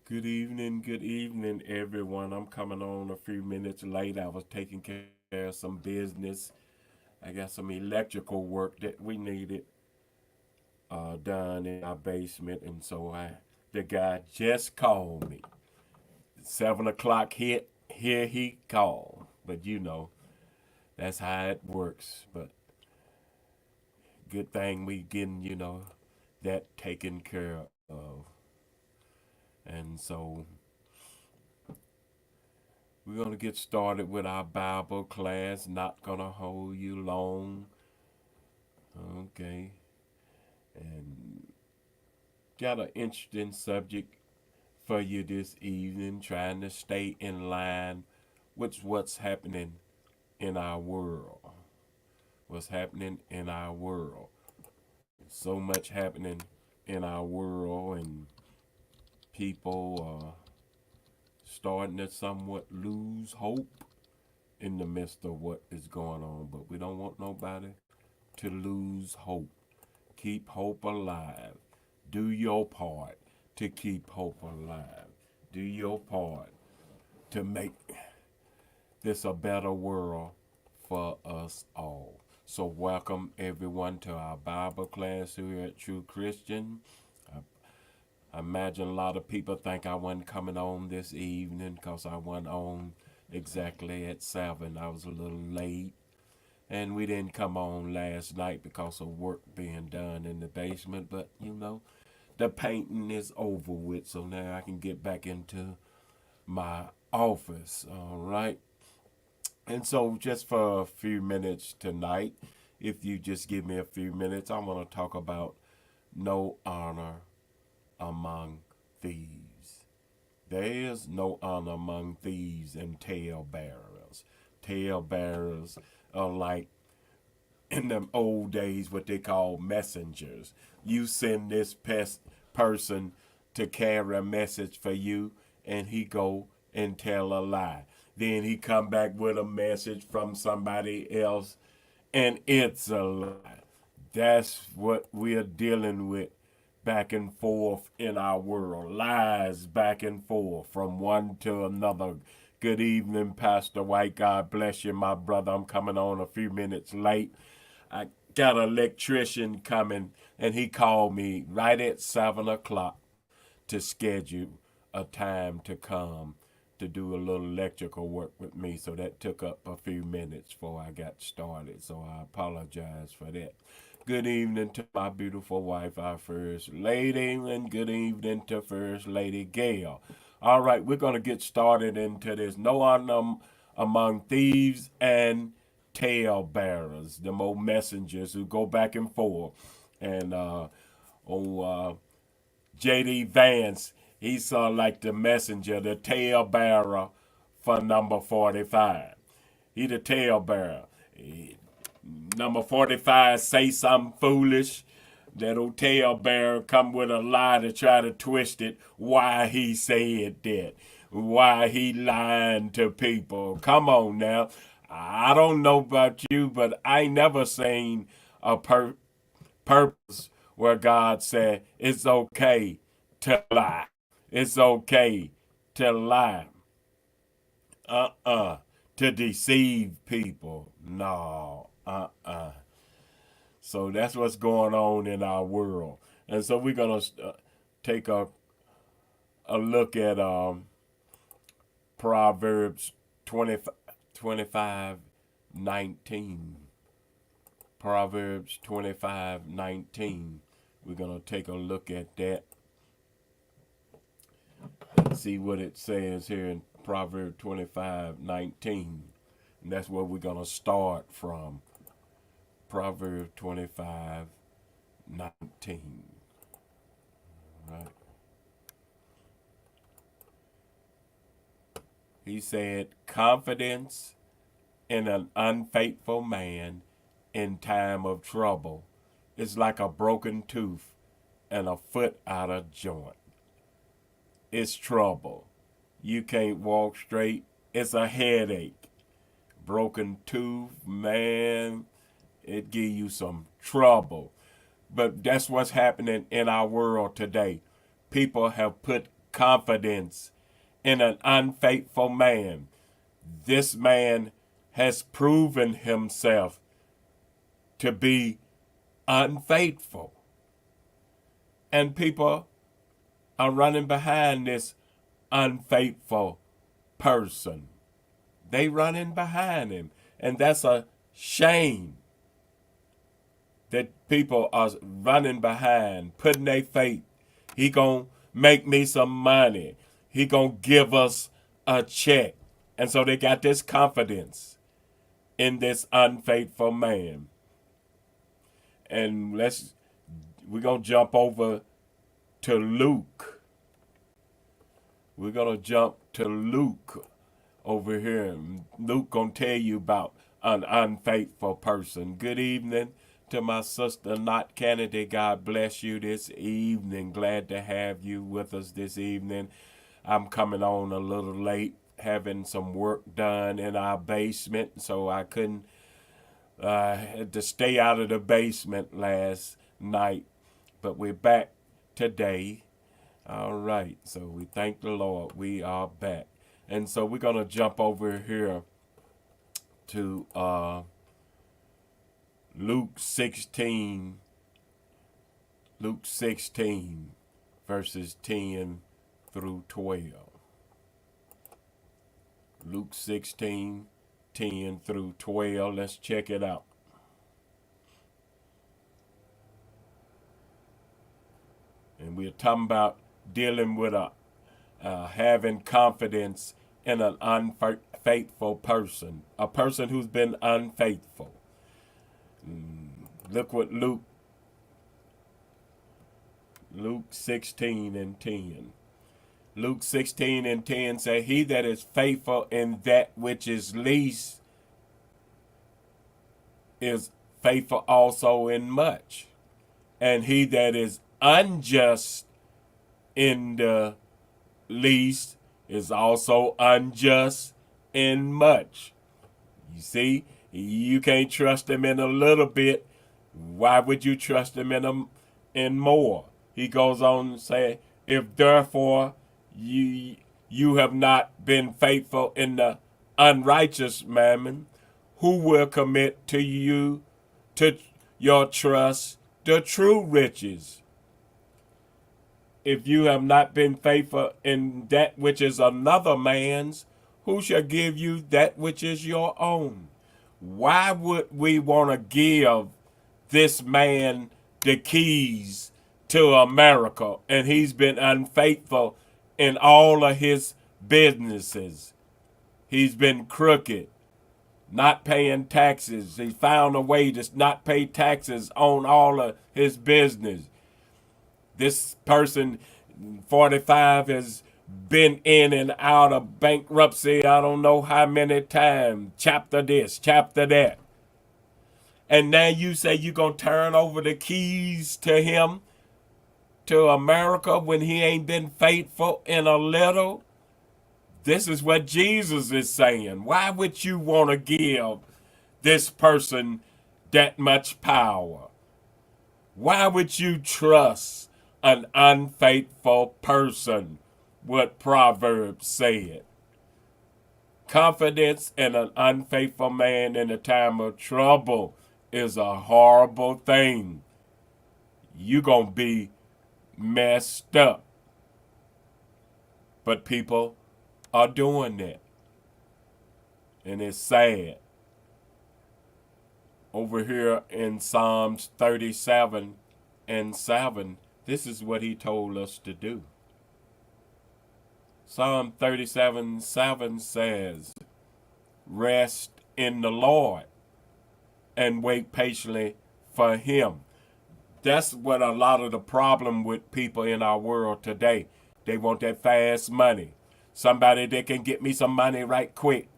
Good evening, everyone. I'm coming on a few minutes late. I was taking care of some business. I got some electrical work that we needed done in our basement, and the guy just called me. 7 o'clock hit. Here he called, but that's how it works. But good thing we getting that taken care of, and so we're going to get started with our Bible class. Not going to hold you long. Okay. And got an interesting subject for you this evening, trying to stay in line with what's happening in our world. What's happening in our world. So much happening in our world, and people are starting to somewhat lose hope in the midst of what is going on. But we don't want nobody to lose hope. Keep hope alive. Do your part to keep hope alive. Do your part to make this a better world for us all. So, welcome everyone to our Bible class here at True Christian. I imagine a lot of people think I wasn't coming on this evening because I went on exactly at 7. I was a little late. And we didn't come on last night because of work being done in the basement. But, the painting is over with. So now I can get back into my office. All right. And so, just for a few minutes tonight, if you just give me a few minutes, I want to talk about no honor among thieves. There is no honor among thieves and talebearers. Talebearers are like in them old days what they call messengers. You send this person to carry a message for you, and he go and tell a lie. Then he come back with a message from somebody else, and it's a lie. That's what we're dealing with back and forth in our world. Lies back and forth from one to another. Good evening, Pastor White. God bless you, my brother. I'm coming on a few minutes late. I got an electrician coming, and he called me right at 7 o'clock to schedule a time to come to do a little electrical work with me. So that took up a few minutes before I got started. So I apologize for that. Good evening to my beautiful wife, our First Lady, and good evening to First Lady Gail. All right, we're going to get started into this. No honor among thieves and talebearers, the old messengers who go back and forth. And J.D. Vance, he saw like the messenger, the talebearer for number 45. He the talebearer. Number 45 say something foolish. That old talebearer come with a lie to try to twist it. Why he said that. Why he lying to people. Come on now. I don't know about you, but I never seen a purpose where God said it's okay to lie. It's okay to lie. To deceive people. No. So that's what's going on in our world. And so we're going to take a look at Proverbs 20, 25:19. Proverbs 25:19. We're going to take a look at that and see what it says here in Proverbs 25:19. And that's where we're going to start from. Proverbs 25:19. Right. He said, confidence in an unfaithful man in time of trouble is like a broken tooth and a foot out of joint. It's trouble. You can't walk straight. It's a headache. Broken tooth, man, it give you some trouble. But that's what's happening in our world today. People have put confidence in an unfaithful man. This man has proven himself to be unfaithful. And people are running behind this unfaithful person. They running behind him. And that's a shame that people are running behind, putting their faith. He gonna make me some money. He gonna give us a check. And so they got this confidence in this unfaithful man. And we're gonna jump over to Luke. We're gonna jump to Luke over here. Luke gonna tell you about an unfaithful person. Good evening to my sister Not Kennedy. God bless you this evening. Glad to have you with us this evening. I'm coming on a little late, having some work done in our basement, so I couldn't had to stay out of the basement last night. But we're back today. All right, so we thank the Lord. We are back. And so we're going to jump over here to Luke 16, verses 10 through 12. Luke 16, 10 through 12. Let's check it out. And we're talking about dealing with having confidence in an unfaithful person, a person who's been unfaithful. Look what Luke 16 and 10. Luke 16 and 10 say, he that is faithful in that which is least is faithful also in much. And he that is unjust in the least is also unjust in much. You see, you can't trust him in a little bit. Why would you trust him in more? He goes on to say, if therefore you have not been faithful in the unrighteous mammon, who will commit to you, to your trust, the true riches? If you have not been faithful in that which is another man's, who shall give you that which is your own? Why would we want to give this man the keys to America and he's been unfaithful in all of his businesses? He's been crooked, not paying taxes. He found a way to not pay taxes on all of his business. This person, 45, has been in and out of bankruptcy I don't know how many times. Chapter this, chapter that. And now you say you're going to turn over the keys to him, to America, when he ain't been faithful in a little? This is what Jesus is saying. Why would you want to give this person that much power? Why would you trust an unfaithful person? What Proverbs said. Confidence in an unfaithful man in a time of trouble is a horrible thing. You're going to be messed up. But people are doing that. And it's sad. Over here in Psalms 37 and 7, this is what he told us to do. Psalm 37:7 says, rest in the Lord and wait patiently for him. That's what a lot of the problem with people in our world today. They want that fast money. Somebody that can get me some money right quick.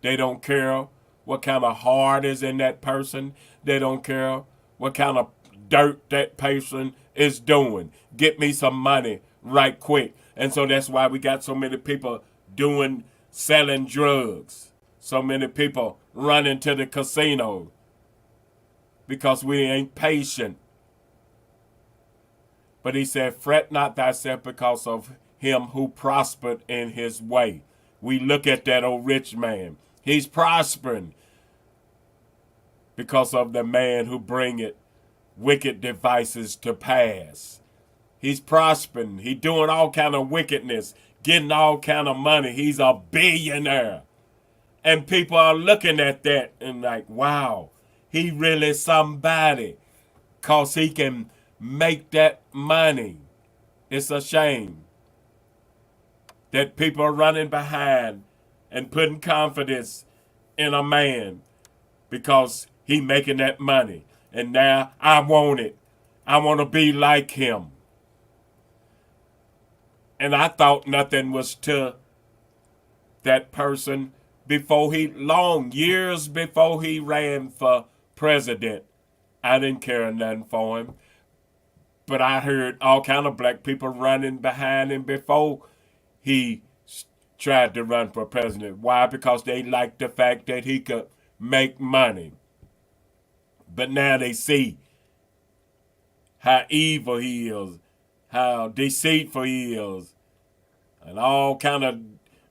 They don't care what kind of heart is in that person. They don't care what kind of dirt that person is doing. Get me some money right quick. And so that's why we got so many people selling drugs. So many people running to the casino because we ain't patient. But he said, fret not thyself because of him who prospered in his way. We look at that old rich man. He's prospering because of the man who bringeth wicked devices to pass. He's prospering. He's doing all kind of wickedness, getting all kind of money. He's a billionaire. And people are looking at that and like, wow, he really somebody because he can make that money. It's a shame that people are running behind and putting confidence in a man because he making that money. And now I want it. I want to be like him. And I thought nothing was to that person before years before he ran for president. I didn't care nothing for him. But I heard all kind of black people running behind him before he tried to run for president. Why? Because they liked the fact that he could make money. But now they see how evil he is, how deceitful he is, and all kind of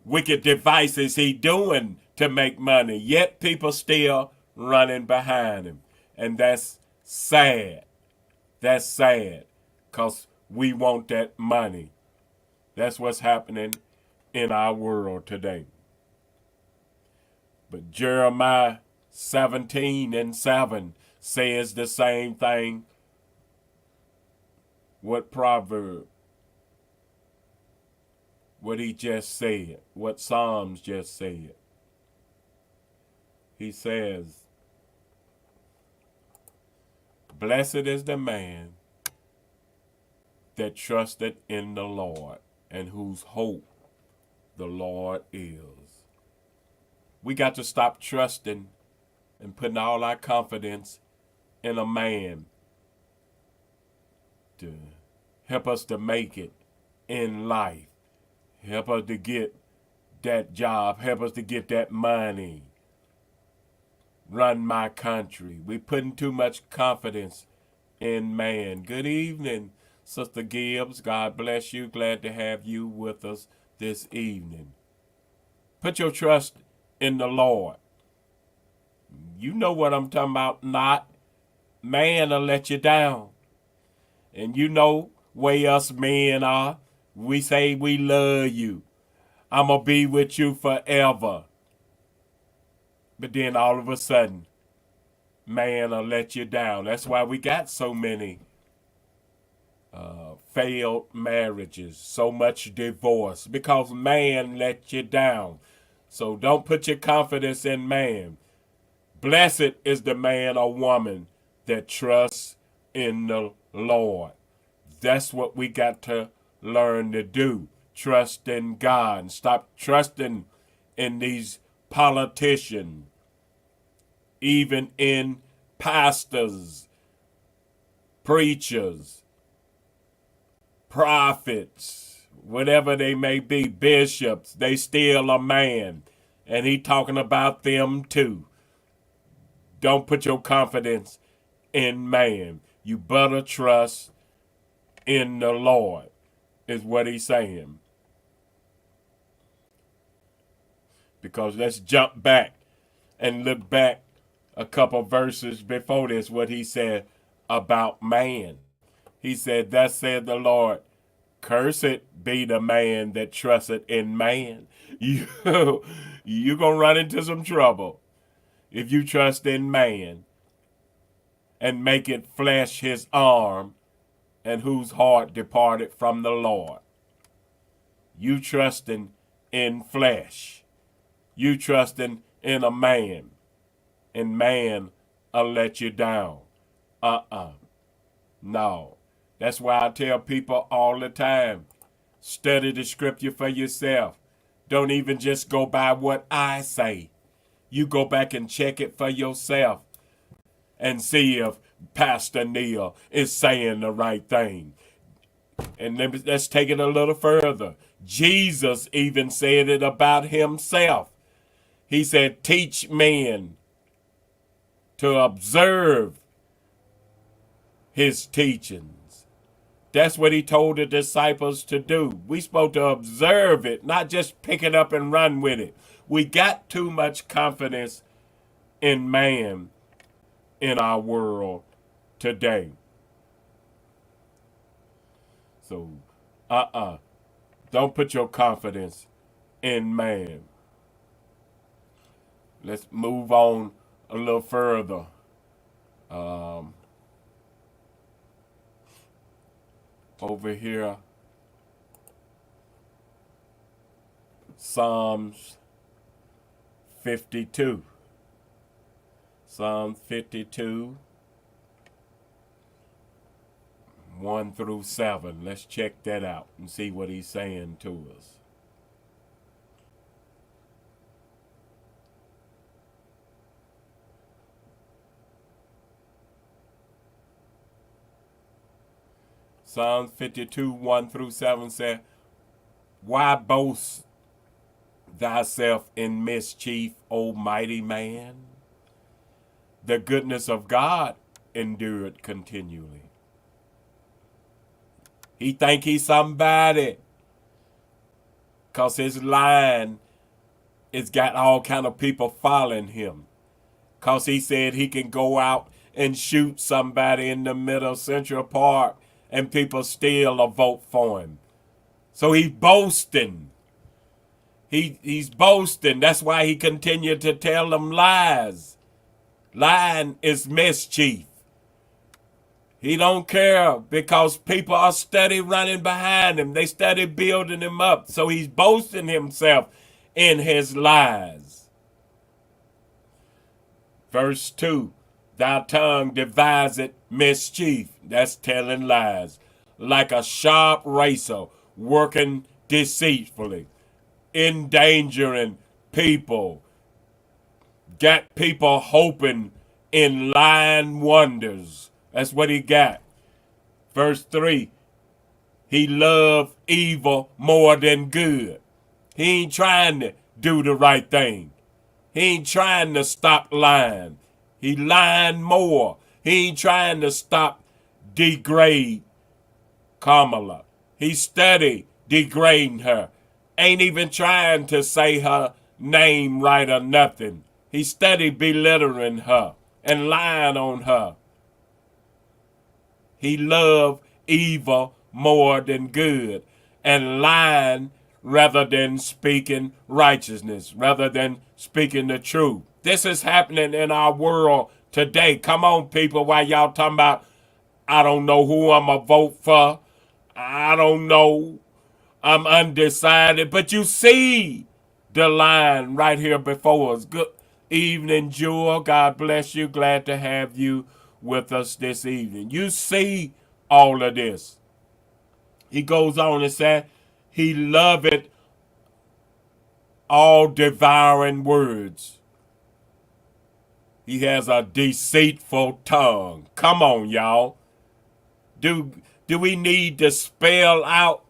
wicked devices he doing to make money. Yet people still running behind him. And that's sad. That's sad because we want that money. That's what's happening in our world today. But Jeremiah 17:7 says the same thing. What proverb? What he just said. What Psalms just said. He says, blessed is the man that trusted in the Lord and whose hope the Lord is. We got to stop trusting and putting all our confidence in a man to help us to make it in life. Help us to get that job. Help us to get that money. Run my country. We're putting too much confidence in man. Good evening, Sister Gibbs. God bless you. Glad to have you with us this evening. Put your trust in the Lord. You know what I'm talking about. Not man will let you down. And you know way us men are. We say we love you. I'm going to be with you forever. But then all of a sudden, man will let you down. That's why we got so many failed marriages, so much divorce, because man let you down. So don't put your confidence in man. Blessed is the man or woman that trusts in the Lord. That's what we got to learn to do. Trust in God and stop trusting in these politicians, even in pastors, preachers, prophets, whatever they may be, bishops. They still a man, and he talking about them too. Don't put your confidence in man. You better trust in the Lord, is what he's saying. Because let's jump back and look back a couple verses before this, what he said about man. He said, thus said the Lord, cursed be the man that trusteth in man. You're going to run into some trouble if you trust in man and make it flesh his arm, and whose heart departed from the Lord. You trusting in flesh. You trusting in a man, and man will let you down. No. That's why I tell people all the time, study the scripture for yourself. Don't even just go by what I say. You go back and check it for yourself and see if Pastor Neil is saying the right thing. And let's take it a little further. Jesus even said it about himself. He said, teach men to observe his teachings, That's what he told the disciples to do. We supposed to observe it, not just pick it up and run with it. We got too much confidence in man in our world today. So, don't put your confidence in man. Let's move on a little further. Over here, Psalms 52. Psalm 52, 1 through 7. Let's check that out and see what he's saying to us. Psalm 52, 1 through 7 says, why boast thyself in mischief, O mighty man? The goodness of God endured continually. He think he's somebody because his line has got all kind of people following him. Because he said he can go out and shoot somebody in the middle of Central Park and people still a vote for him. So he's boasting. He's boasting. That's why he continued to tell them lies. Lying is mischief. He don't care because people are steady running behind him. They steady building him up. So he's boasting himself in his lies. Verse 2, thy tongue deviseth mischief. That's telling lies. Like a sharp razor working deceitfully, endangering people. Got people hoping in lying wonders. That's what he got. Verse 3, he loved evil more than good. He ain't trying to do the right thing. He ain't trying to stop lying. He lying more. He ain't trying to stop degrade Kamala. He steady degrading her. Ain't even trying to say her name right or nothing. He steady belittling her and lying on her. He loved evil more than good and lying rather than speaking righteousness, rather than speaking the truth. This is happening in our world today. Come on, people, while y'all talking about, I don't know who I'm going to vote for. I don't know. I'm undecided. But you see the line right here before us. Good evening, Jewel. God bless you. Glad to have you with us this evening. You see all of this. He goes on and said, he loveth all devouring words. He has a deceitful tongue. Come on, y'all. Do we need to spell out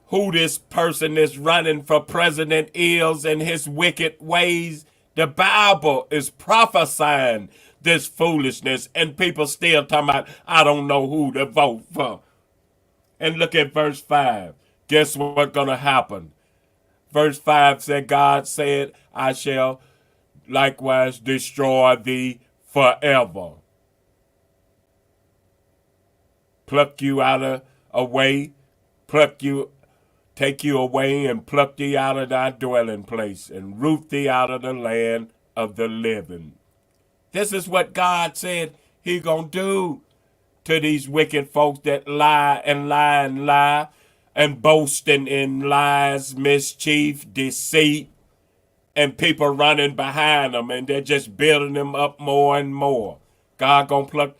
who this person is running for president is and his wicked ways? The Bible is prophesying this foolishness, and people still talking about, I don't know who to vote for. And look at verse 5. Guess what's going to happen? Verse 5 said, God said, I shall likewise destroy thee forever. Pluck you out of away, take you away and pluck thee out of thy dwelling place and root thee out of the land of the living. This is what God said he gonna do to these wicked folks that lie and lie and lie and boasting in lies, mischief, deceit, and people running behind them, and they're just building them up more and more. God gonna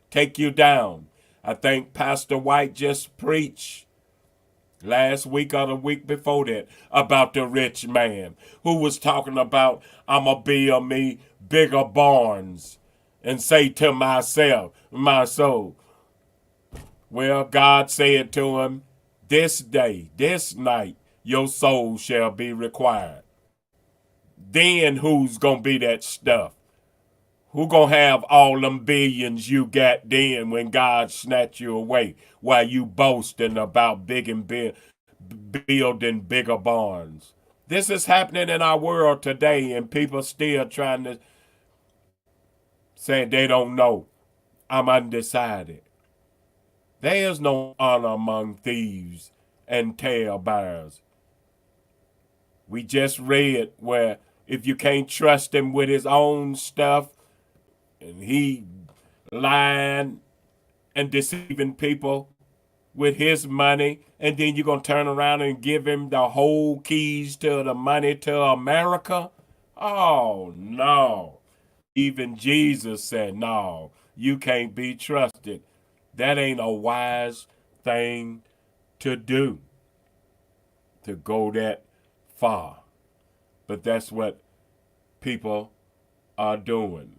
take you down. I think Pastor White just preached last week or the week before that about the rich man who was talking about, I'm going to build me bigger barns and say to myself, my soul. Well, God said to him, this day, this night, your soul shall be required. Then who's going to be that stuff? Who gonna have all them billions you got then when God snatch you away while you boasting about building bigger barns? This is happening in our world today, and people still trying to say they don't know. I'm undecided. There is no honor among thieves and talebearers. We just read where if you can't trust him with his own stuff, and he lying and deceiving people with his money, and then you're going to turn around and give him the whole keys to the money to America? Oh, no. Even Jesus said, no, you can't be trusted. That ain't a wise thing to do, to go that far. But that's what people are doing.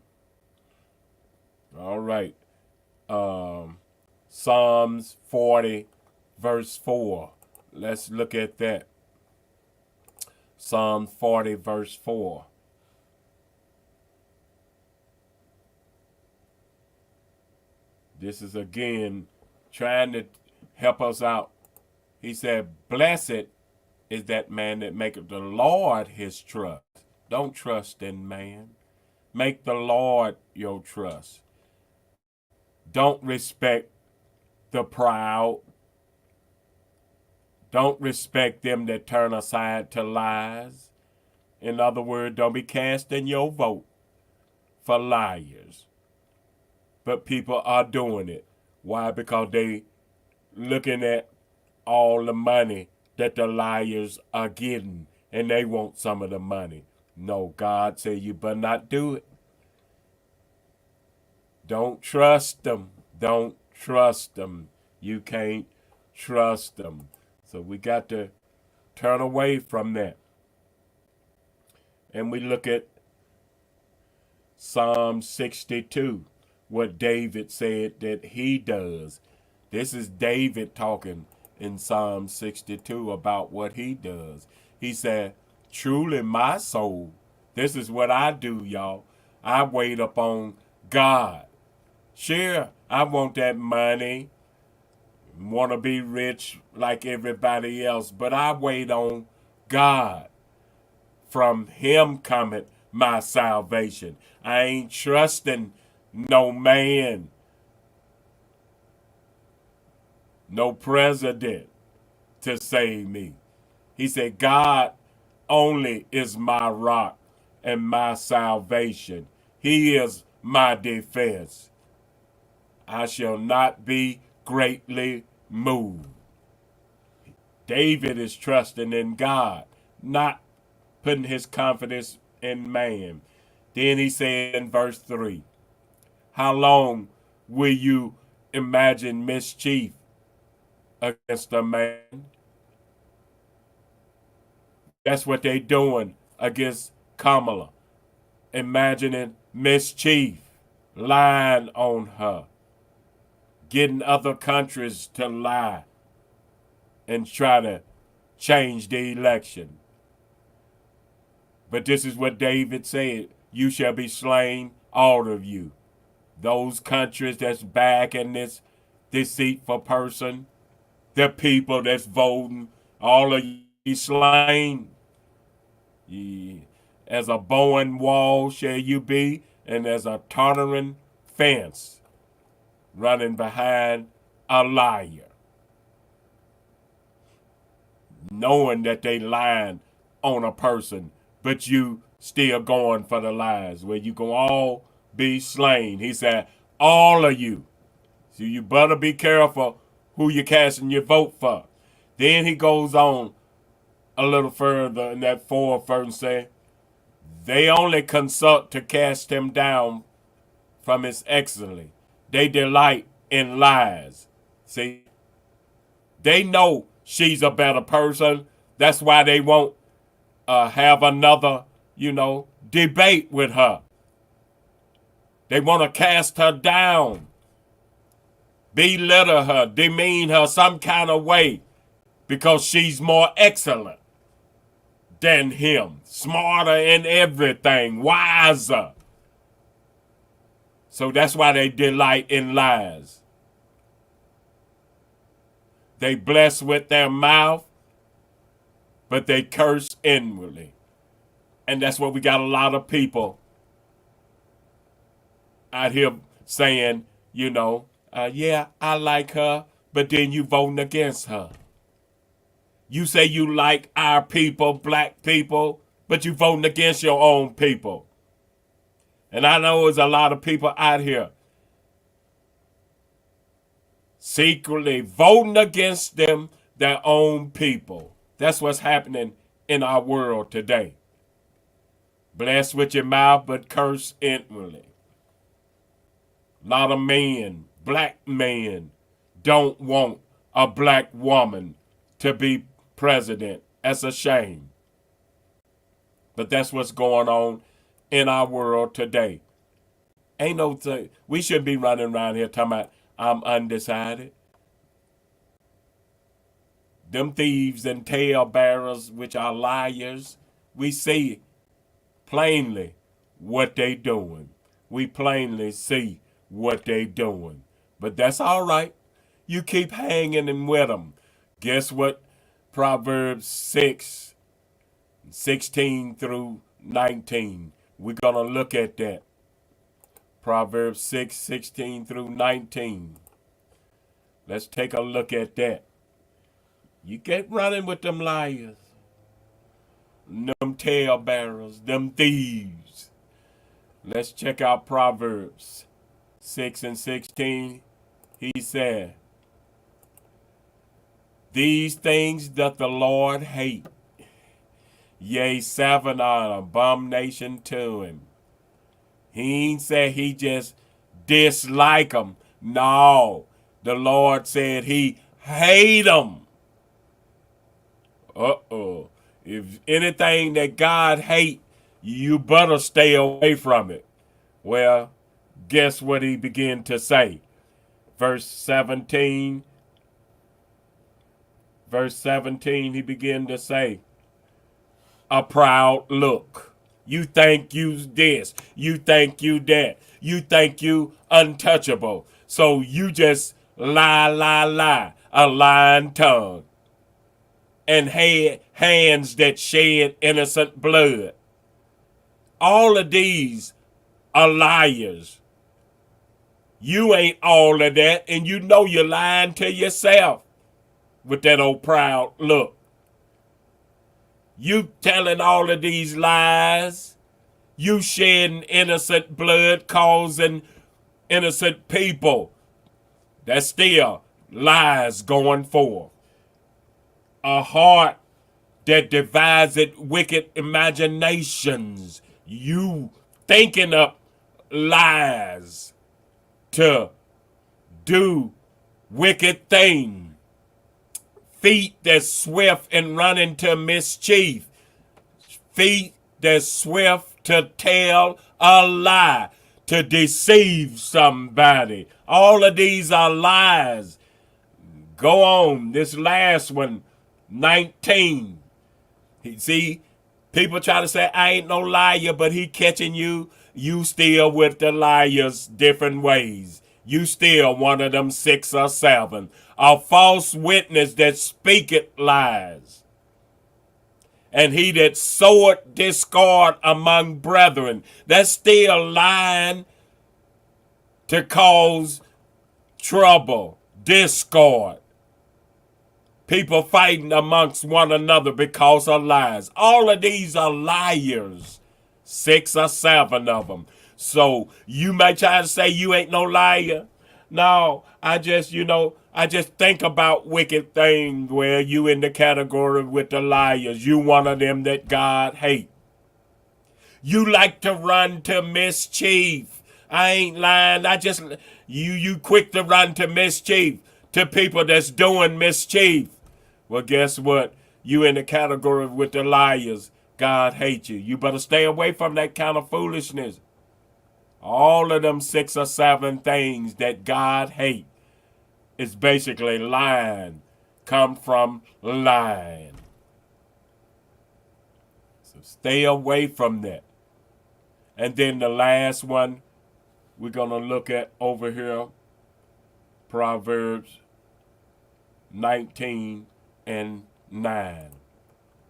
All right. Psalms 40, verse 4. Let's look at that. Psalm 40, verse 4. This is again trying to help us out. He said, blessed is that man that maketh the Lord his trust. Don't trust in man. Make the Lord your trust. Don't respect the proud. Don't respect them that turn aside to lies. In other words, don't be casting your vote for liars. But people are doing it. Why? Because they looking at all the money that the liars are getting, and they want some of the money. No, God said you better not do it. Don't trust them. Don't trust them. You can't trust them. So we got to turn away from that. And we look at Psalm 62, what David said that he does. This is David talking in Psalm 62 about what he does. He said, truly my soul, this is what I do, y'all. I wait upon God. Sure, I want that money, want to be rich like everybody else, but I wait on God. From him cometh my salvation. I ain't trusting no man, no president to save me. He said, God only is my rock and my salvation. He is my defense. I shall not be greatly moved. David is trusting in God, not putting his confidence in man. Then he said in verse 3, how long will you imagine mischief against a man? That's what they doing against Kamala. Imagining mischief, lying on her, getting other countries to lie and try to change the election. But this is what David said, you shall be slain, all of you. Those countries that's backing this deceitful person, the people that's voting, all of you slain. As a bowing wall shall you be, and as a tottering fence running behind a liar. Knowing that they lying on a person, but you still going for the lies, where you can all be slain. He said, all of you. So you better be careful who you're casting your vote for. Then he goes on a little further in that 4th verse and say, they only consult to cast him down from his excellency. They delight in lies. See, they know she's a better person. That's why they won't have another, debate with her. They want to cast her down, belittle her, demean her some kind of way because she's more excellent than him, smarter in everything, wiser. So that's why they delight in lies. They bless with their mouth, but they curse inwardly. And that's what we got a lot of people out here saying, yeah, I like her, but then you voting against her. You say you like our people, black people, but you voting against your own people. And I know there's a lot of people out here secretly voting against their own people. That's what's happening in our world today. Bless with your mouth, but curse inwardly. A lot of men, black men, don't want a black woman to be president. That's a shame. But that's what's going on in our world today. Ain't no thing. We shouldn't be running around here talking about I'm undecided. Them thieves and talebearers, which are liars, we see plainly what they doing. We plainly see what they doing. But that's all right. You keep hanging with them. Guess what? Proverbs 6:16 through 19. We're going to look at that. Proverbs 6:16 through 19. Let's take a look at that. You get running with them liars, them talebearers, them thieves. Let's check out Proverbs 6:16. He said, these things doth the Lord hate. Yea, 7 are an abomination to him. He ain't said he just dislike them. No, the Lord said he hate them. If anything that God hate, you better stay away from it. Well, guess what he began to say? Verse 17, he began to say, a proud look. You think you this, you think you that, you think you untouchable. So you just lie, a lying tongue. And hands that shed innocent blood. All of these are liars. You ain't all of that, and you know you're lying to yourself with that old proud look. You telling all of these lies. You shedding innocent blood, causing innocent people. That's still lies going forth. A heart that deviseth wicked imaginations. You thinking up lies to do wicked things. Feet that's swift and running to mischief. Feet that's swift to tell a lie, to deceive somebody. All of these are lies. Go on, this last one. 19. See, people try to say, I ain't no liar, but he catching you. You still with the liars different ways. You still one of them 6 or 7. A false witness that speaketh lies. And he that soweth discord among brethren. That's still lying to cause trouble, discord. People fighting amongst one another because of lies. All of these are liars. 6 or 7 of them. So you may try to say you ain't no liar. No, I just think about wicked things where you in the category with the liars. You one of them that God hate. You like to run to mischief. I ain't lying. You quick to run to mischief, to people that's doing mischief. Well, guess what? You in the category with the liars. God hates you. You better stay away from that kind of foolishness. All of them 6 or 7 things that God hates is basically lying. Come from lying. So stay away from that. And then the last one, we're going to look at over here Proverbs 19 and 9.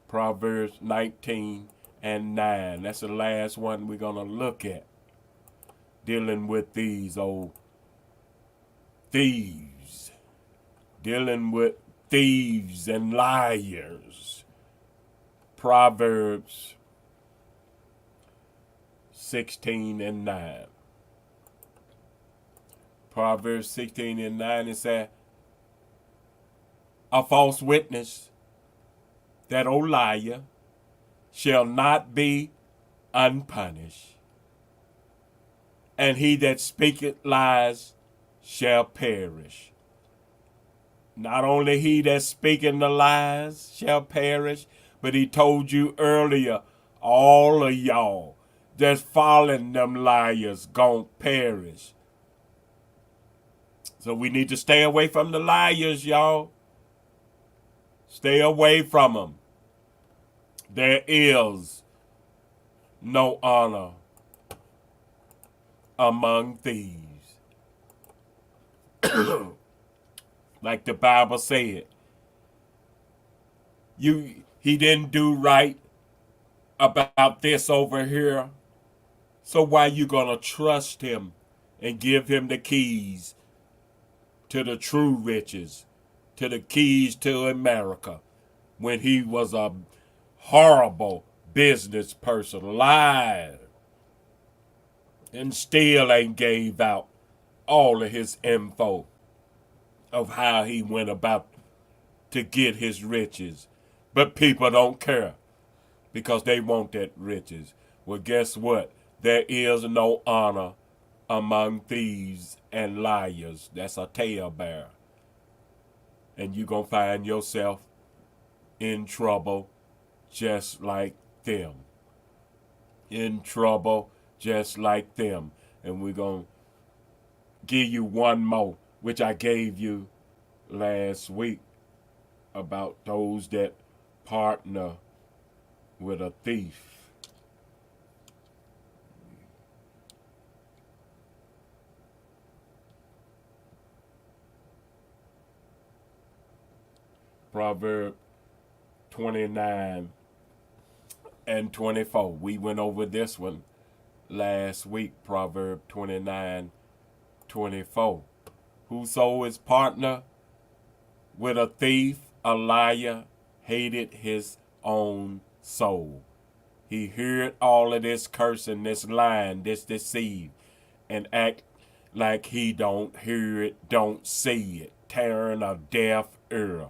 Proverbs 19 and 9. That's the last one we're going to look at. Dealing with these old thieves. Dealing with thieves and liars. Proverbs 16 and 9. Proverbs 16 and 9, it said, a false witness, that old liar, shall not be unpunished, and he that speaketh lies shall perish. Not only he that speaketh the lies shall perish, but he told you earlier, all of y'all that's following them liars gon' perish. So we need to stay away from the liars, y'all. Stay away from them. There is no honor among thieves. Like the Bible said, he didn't do right about this over here. So why you gonna trust him and give him the keys to the true riches, to the keys to America, when he was a horrible business person, lied, and still ain't gave out all of his info of how he went about to get his riches. But people don't care because they want that riches. Well, guess what? There is no honor among thieves and liars. That's a talebearer. And you're going to find yourself in trouble just like them. In trouble just like them. And we're going to give you one more, which I gave you last week, about those that partner with a thief. Proverb 29 and 24. We went over this one last week. Proverb 29, 24. Whoso is partner with a thief, a liar, hated his own soul. He heard all of this cursing, this lying, this deceit, and act like he don't hear it, don't see it, tearing a deaf ear.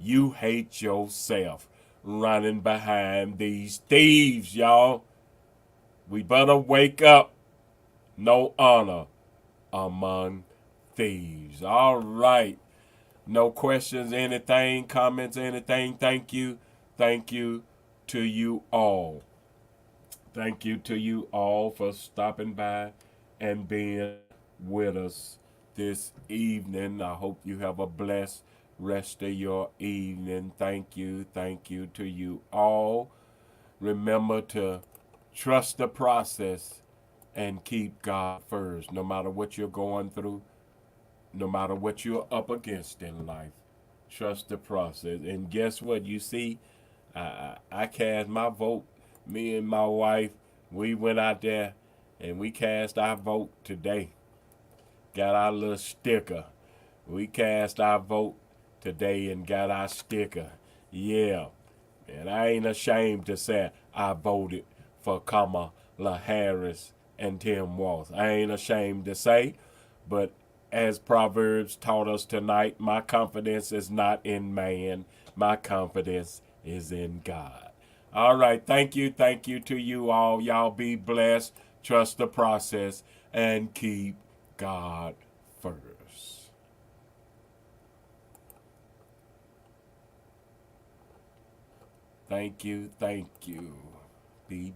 You hate yourself running behind these thieves, y'all. We better wake up. No honor among thieves. All right. No questions, anything, comments, anything. Thank you. Thank you to you all. Thank you to you all for stopping by and being with us this evening. I hope you have a blessed rest of your evening. Thank you to you all. Remember to trust the process and keep God first, no matter what you're going through, no matter what you're up against in life. Trust the process. And guess what? You see, I cast my vote. Me and my wife, we went out there and we cast our vote today. Got our little sticker. We cast our vote today and got our sticker. Yeah. And I ain't ashamed to say I voted for Kamala Harris and Tim Walz. I ain't ashamed to say, but as Proverbs taught us tonight, my confidence is not in man. My confidence is in God. All right. Thank you to you all. Y'all be blessed. Trust the process and keep God first. Thank you. Be